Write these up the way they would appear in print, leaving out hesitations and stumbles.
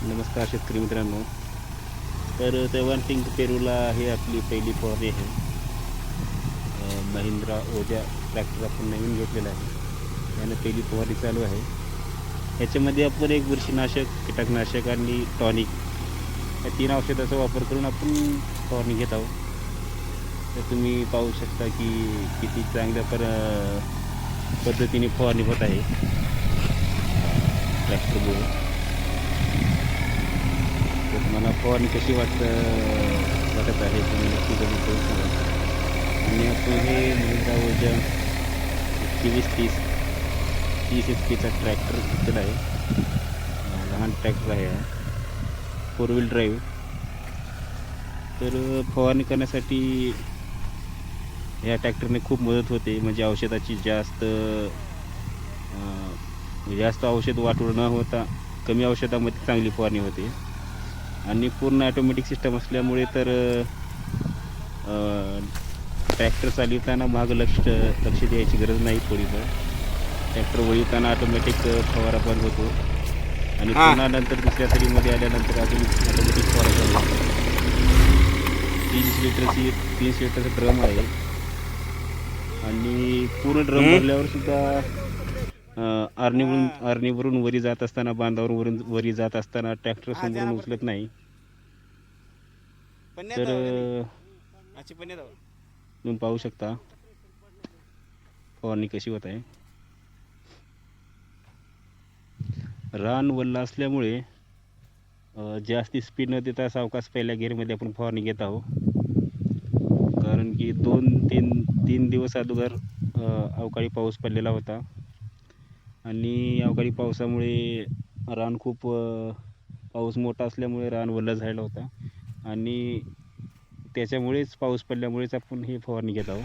नमस्कार शेतकरी मित्रांनो. तर तेव्हाटिंग पेरूला हे आपली पहिली फवारणी आहे. महिंद्रा ओजा ट्रॅक्टर आपण नवीन घेतलेला आहे. यानं पहिली फवारणी चालू आहे. ह्याच्यामध्ये आपण एक बुरशीनाशक, कीटकनाशक आणि टॉनिक या 3 औषधाचा वापर करून आपण फवारणी घेत आहोत. तर तुम्ही पाहू शकता की किती चांगल्या पद्धतीने फवारणी होत आहे ट्रॅक्टरमुळे. तर मला फवारणी कशी वाटत आहे तुम्ही नक्की करून करू शकता. आणि आपण हे महिंद्रा ओजा 30 HP ट्रॅक्टर घेतलेला आहे. लहान ट्रॅक्टर आहे हा, 4 व्हील ड्राईव्ह. तर फवारणी करण्यासाठी ह्या ट्रॅक्टरने खूप मदत होते. म्हणजे औषधाची जास्त औषध वाटून न होता कमी औषधामध्ये चांगली फवारणी होते. आणि पूर्ण ॲटोमॅटिक सिस्टम असल्यामुळे तर ट्रॅक्टर चालवताना मागं लक्ष द्यायची गरज नाही. थोडीफार ट्रॅक्टर वळवताना ऑटोमॅटिक फवारा बंद होतो आणि पुन्हा नंतर दुसऱ्या तरीमध्ये आल्यानंतर अजून ऑटोमॅटिक फवारा बंद होतो. 300 लिटरचा ड्रम आहे आणि पूर्ण ड्रम भरल्यावर सुद्धा आर्णीवरून वरी जात असताना, बांधावरून वरी जात असताना ट्रॅक्टर समोरून उचलत नाही. तर तुम्ही पाहू शकता फवारणी कशी होत आहे. रान वल्ला असल्यामुळे जास्ती स्पीड न देता सावकाश पहिल्या गेअरमध्ये आपण फवारणी घेत आहोत. कारण की 2-3 दिवस अगोदर अवकाळी पाऊस पडलेला होता आणि अवकाळी पावसामुळे रान खूप पाऊस मोठा असल्यामुळे रान वल्ला झालेला होता आणि त्याच्यामुळेच पाऊस पडल्यामुळेच आपण ही फवारणी घेत आहोत.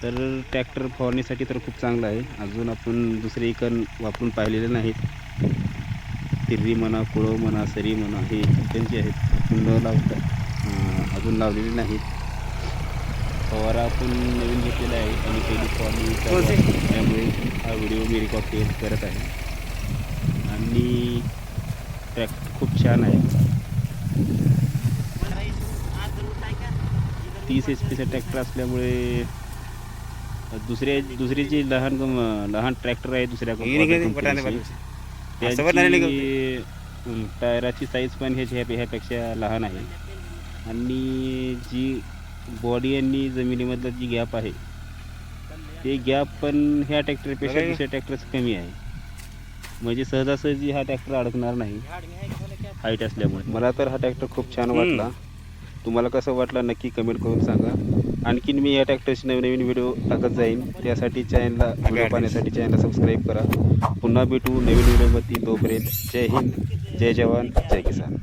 तर ट्रॅक्टर फवारणीसाठी तर खूप चांगला आहे. अजून आपण दुसरे इकन वापरून पाहिलेले नाहीत. तिर्री म्हणा, कुळव म्हणा, सरी म्हणा, हे त्यांचे आहेत. आपण न लावता अजून लावलेले नाहीत. फवारा आपण नवीन घेतलेला आहे आणि पहिली फवारणी त्यामुळे हा व्हिडिओ मी रेकॉर्ड करत आहे. आणि ट्रॅक्टर खूप छान आहे. 30 HP ट्रॅक्टर असल्यामुळे दुसरे जे लहान ट्रॅक्टर आहे दुसऱ्या कंपनीचे, त्याची टायराची साईज पण ह्यापेक्षा लहान आहे. आणि जी बॉडी आणि जमिनीमधला जी गॅप आहे ते गॅप पण ह्या ट्रॅक्टरपेक्षा दुसऱ्या ट्रॅक्टरचं कमी आहे. म्हणजे सहजासहजी हा ट्रॅक्टर अडकणार नाही हाईट असल्यामुळे. मला तर हा ट्रॅक्टर खूप छान वाटला. तुम्हाला कसं वाटलं नक्की कमेंट करून सांगा. आणखीन मी या ट्रॅक्टरचे नवीन विडिओ टाकत जाईन. त्यासाठी व्हिडिओ पाहण्यासाठी चॅनलला सबस्क्राईब करा. पुन्हा भेटू नवीन व्हिडिओमध्ये. तोपर्यंत जय हिंद, जय जवान, जय किसान.